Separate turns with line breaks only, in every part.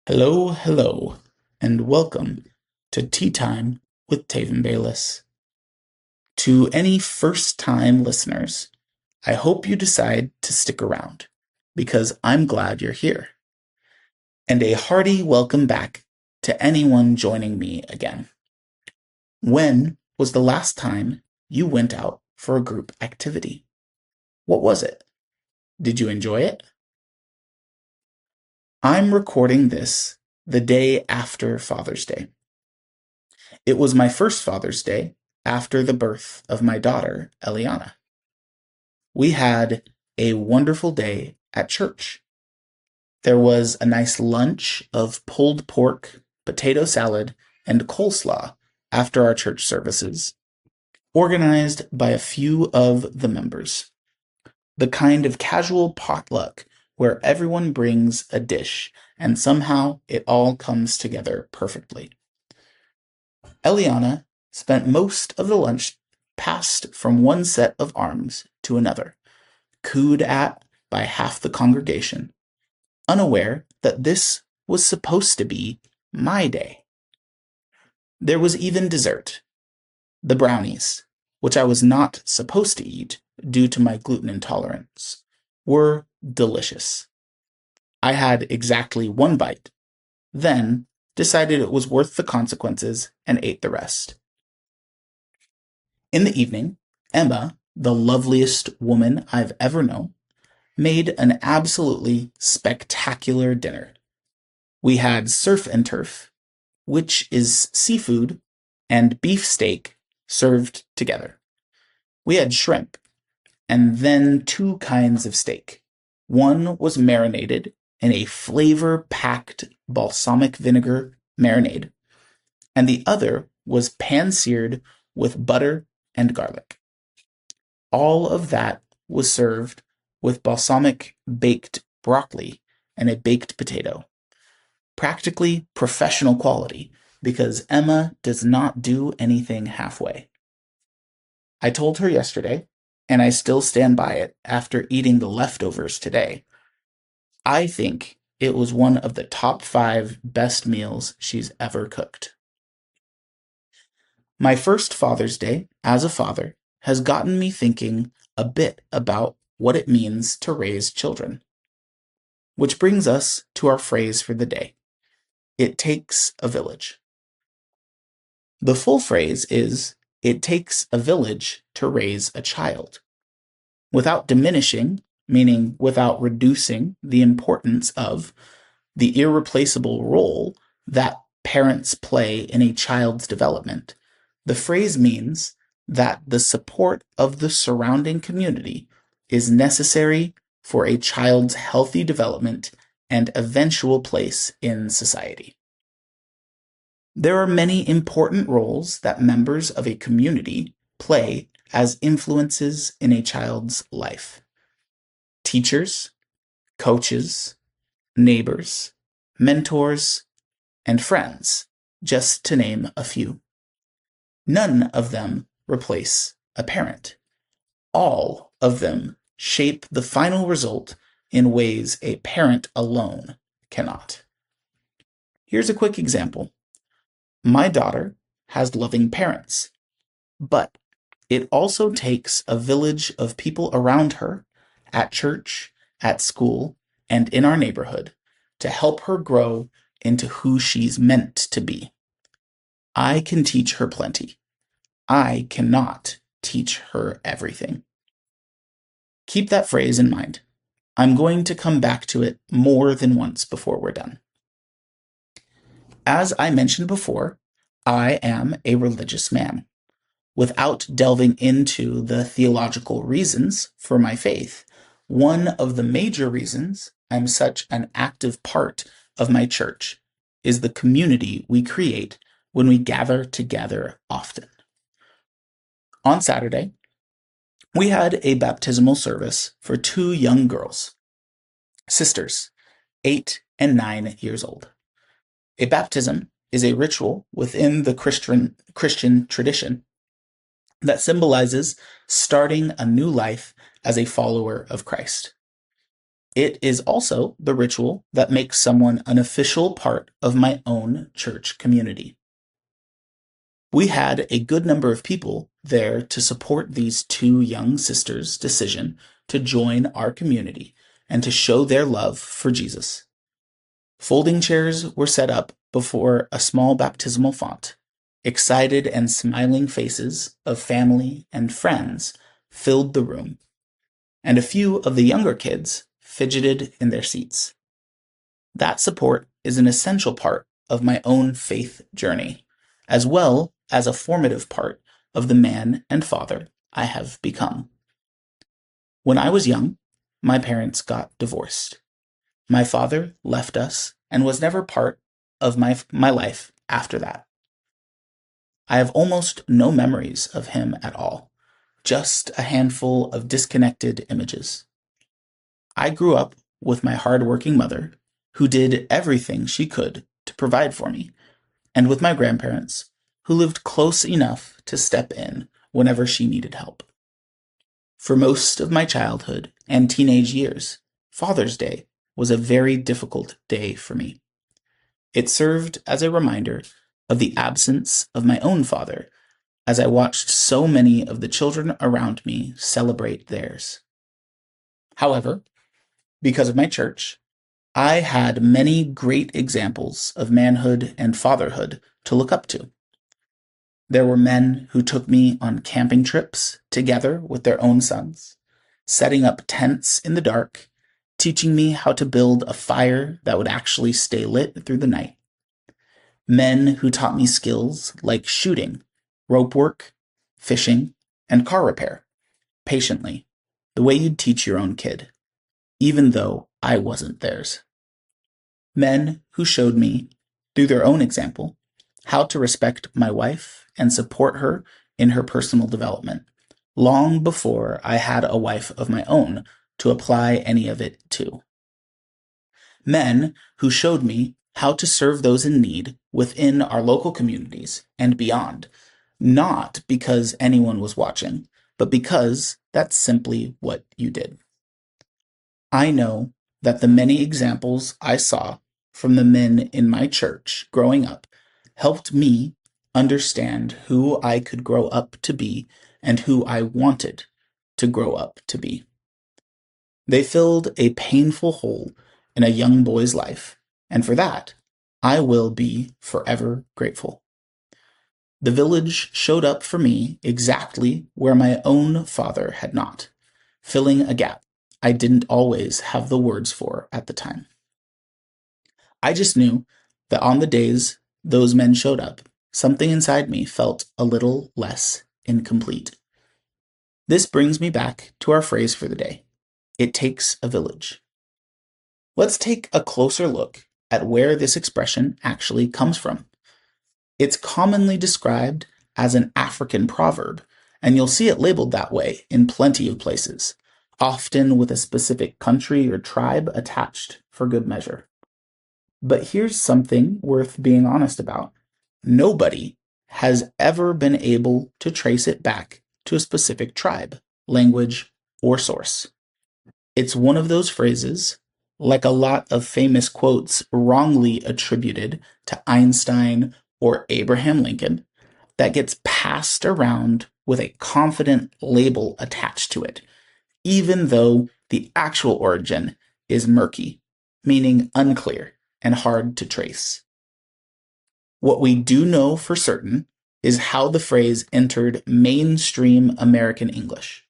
Hello, hello, and welcome to Tea Time with Tayvin Bayless. To any first-time listeners, I hope you decide to stick around because I'm glad you're here. And a hearty welcome back to anyone joining me again. When was the last time you went out for a group activity? What was it? Did you enjoy it? I'm recording this the day after Father's Day. It was my first Father's Day after the birth of my daughter, Eliana. We had a wonderful day at church. There was a nice lunch of pulled pork, potato salad, and coleslaw after our church services, organized by a few of the members. The kind of casual potluck where everyone brings a dish and somehow it all comes together perfectly. Eliana spent most of the lunch passed from one set of arms to another, cooed at by half the congregation, unaware that this was supposed to be my day. There was even dessert. The brownies, which I was not supposed to eat due to my gluten intolerance, were delicious. I had exactly one bite, then decided it was worth the consequences and ate the rest. In the evening, Emma, the loveliest woman I've ever known, made an absolutely spectacular dinner. We had surf and turf, which is seafood, and beef steak served together. We had shrimp, and then two kinds of steak. One was marinated in a flavor-packed balsamic vinegar marinade, and the other was pan-seared with butter and garlic. All of that was served with balsamic baked broccoli and a baked potato. Practically professional quality because Emma does not do anything halfway. I told her yesterday, and I still stand by it after eating the leftovers today. I think it was one of the top 5 best meals she's ever cooked. My first Father's Day as a father has gotten me thinking a bit about what it means to raise children. Which brings us to our phrase for the day. It takes a village. The full phrase is, it takes a village to raise a child. Without diminishing, meaning without reducing the importance of the irreplaceable role that parents play in a child's development, the phrase means that the support of the surrounding community is necessary for a child's healthy development and eventual place in society. There are many important roles that members of a community play as influences in a child's life. Teachers, coaches, neighbors, mentors, and friends, just to name a few. None of them replace a parent. All of them shape the final result in ways a parent alone cannot. Here's a quick example. My daughter has loving parents, but it also takes a village of people around her, at church, at school, and in our neighborhood, to help her grow into who she's meant to be. I can teach her plenty. I cannot teach her everything. Keep that phrase in mind. I'm going to come back to it more than once before we're done. As I mentioned before, I am a religious man. Without delving into the theological reasons for my faith, one of the major reasons I'm such an active part of my church is the community we create when we gather together often. On Saturday, we had a baptismal service for 2 young girls, sisters, 8 and 9 years old. A baptism is a ritual within the Christian tradition that symbolizes starting a new life as a follower of Christ. It is also the ritual that makes someone an official part of my own church community. We had a good number of people there to support these two young sisters' decision to join our community and to show their love for Jesus. Folding chairs were set up before a small baptismal font. Excited and smiling faces of family and friends filled the room, and a few of the younger kids fidgeted in their seats. That support is an essential part of my own faith journey, as well as a formative part of the man and father I have become. When I was young, my parents got divorced. My father left us and was never part of my life after that. I have almost no memories of him at all, just a handful of disconnected images. I grew up with my hardworking mother, who did everything she could to provide for me, and with my grandparents, who lived close enough to step in whenever she needed help. For most of my childhood and teenage years, Father's Day was a very difficult day for me. It served as a reminder of the absence of my own father as I watched so many of the children around me celebrate theirs. However, because of my church, I had many great examples of manhood and fatherhood to look up to. There were men who took me on camping trips together with their own sons, setting up tents in the dark, teaching me how to build a fire that would actually stay lit through the night. Men who taught me skills like shooting, rope work, fishing, and car repair, patiently, the way you'd teach your own kid, even though I wasn't theirs. Men who showed me, through their own example, how to respect my wife and support her in her personal development, long before I had a wife of my own to apply any of it to. Men who showed me how to serve those in need within our local communities and beyond, not because anyone was watching, but because that's simply what you did. I know that the many examples I saw from the men in my church growing up helped me understand who I could grow up to be and who I wanted to grow up to be. They filled a painful hole in a young boy's life, and for that, I will be forever grateful. The village showed up for me exactly where my own father had not, filling a gap I didn't always have the words for at the time. I just knew that on the days those men showed up, something inside me felt a little less incomplete. This brings me back to our phrase for the day. It takes a village. Let's take a closer look at where this expression actually comes from. It's commonly described as an African proverb, and you'll see it labeled that way in plenty of places, often with a specific country or tribe attached for good measure. But here's something worth being honest about. Nobody has ever been able to trace it back to a specific tribe, language, or source. It's one of those phrases, like a lot of famous quotes wrongly attributed to Einstein or Abraham Lincoln, that gets passed around with a confident label attached to it, even though the actual origin is murky, meaning unclear and hard to trace. What we do know for certain is how the phrase entered mainstream American English.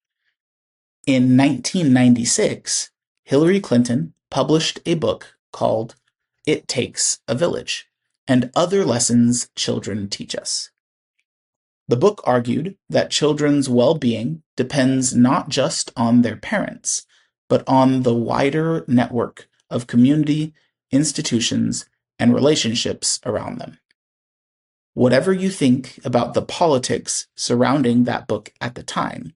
In 1996, Hillary Clinton published a book called It Takes a Village and Other Lessons Children Teach Us. The book argued that children's well-being depends not just on their parents, but on the wider network of community, institutions, and relationships around them. Whatever you think about the politics surrounding that book at the time,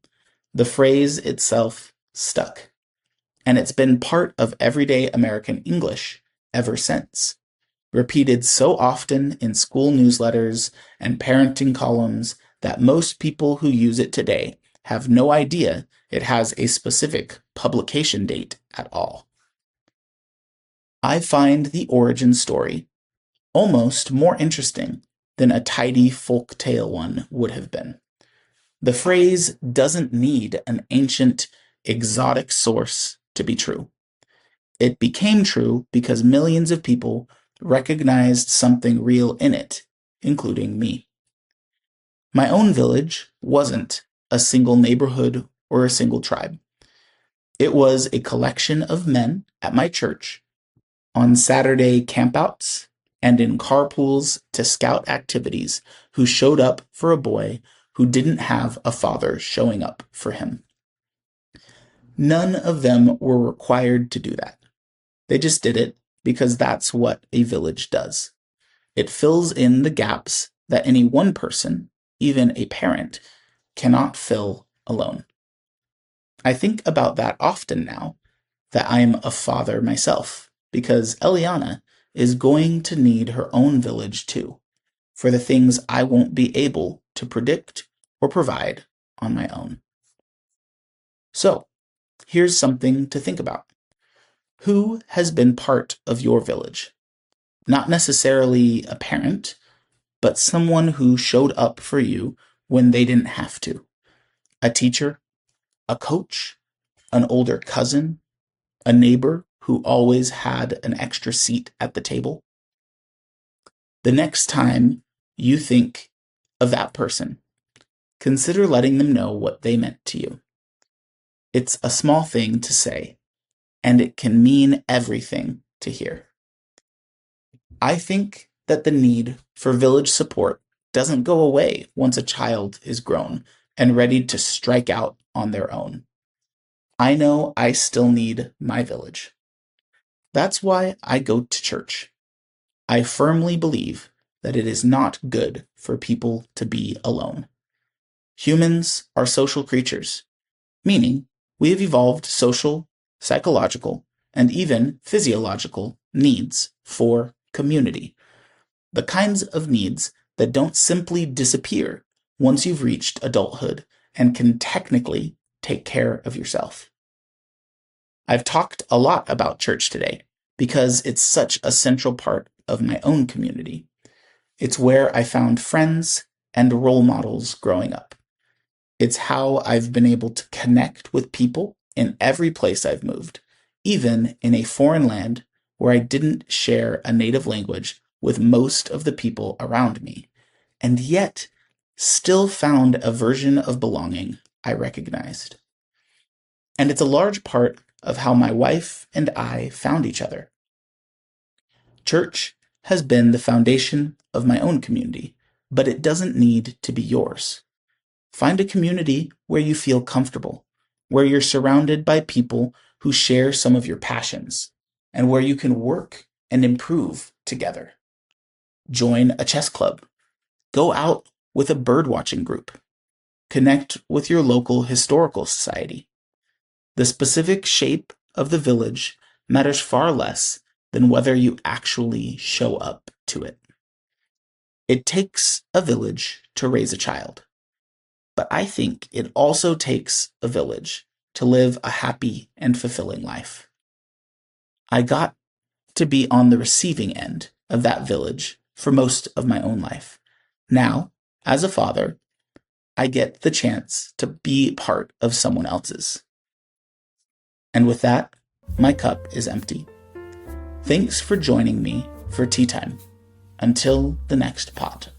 the phrase itself stuck, and it's been part of everyday American English ever since, repeated so often in school newsletters and parenting columns that most people who use it today have no idea it has a specific publication date at all. I find the origin story almost more interesting than a tidy folk tale one would have been. The phrase doesn't need an ancient, exotic source to be true. It became true because millions of people recognized something real in it, including me. My own village wasn't a single neighborhood or a single tribe. It was a collection of men at my church on Saturday campouts and in carpools to scout activities who showed up for a boy who didn't have a father showing up for him. None of them were required to do that. They just did it because that's what a village does. It fills in the gaps that any one person, even a parent, cannot fill alone. I think about that often now that I'm a father myself, because Eliana is going to need her own village too, for the things I won't be able to predict or provide on my own. So, here's something to think about. Who has been part of your village? Not necessarily a parent, but someone who showed up for you when they didn't have to. A teacher, a coach, an older cousin, a neighbor who always had an extra seat at the table. The next time you think of that person, consider letting them know what they meant to you. It's a small thing to say, and it can mean everything to hear. I think that the need for village support doesn't go away once a child is grown and ready to strike out on their own. I know I still need my village. That's why I go to church. I firmly believe that it is not good for people to be alone. Humans are social creatures, meaning we have evolved social, psychological, and even physiological needs for community. The kinds of needs that don't simply disappear once you've reached adulthood and can technically take care of yourself. I've talked a lot about church today because it's such a central part of my own community. It's where I found friends and role models growing up. It's how I've been able to connect with people in every place I've moved, even in a foreign land where I didn't share a native language with most of the people around me, and yet still found a version of belonging I recognized. And it's a large part of how my wife and I found each other. Church has been the foundation of my own community, but it doesn't need to be yours. Find a community where you feel comfortable, where you're surrounded by people who share some of your passions, and where you can work and improve together. Join a chess club. Go out with a birdwatching group. Connect with your local historical society. The specific shape of the village matters far less than whether you actually show up to it. It takes a village to raise a child, but I think it also takes a village to live a happy and fulfilling life. I got to be on the receiving end of that village for most of my own life. Now, as a father, I get the chance to be part of someone else's. And with that, my cup is empty. Thanks for joining me for tea time. Until the next pot.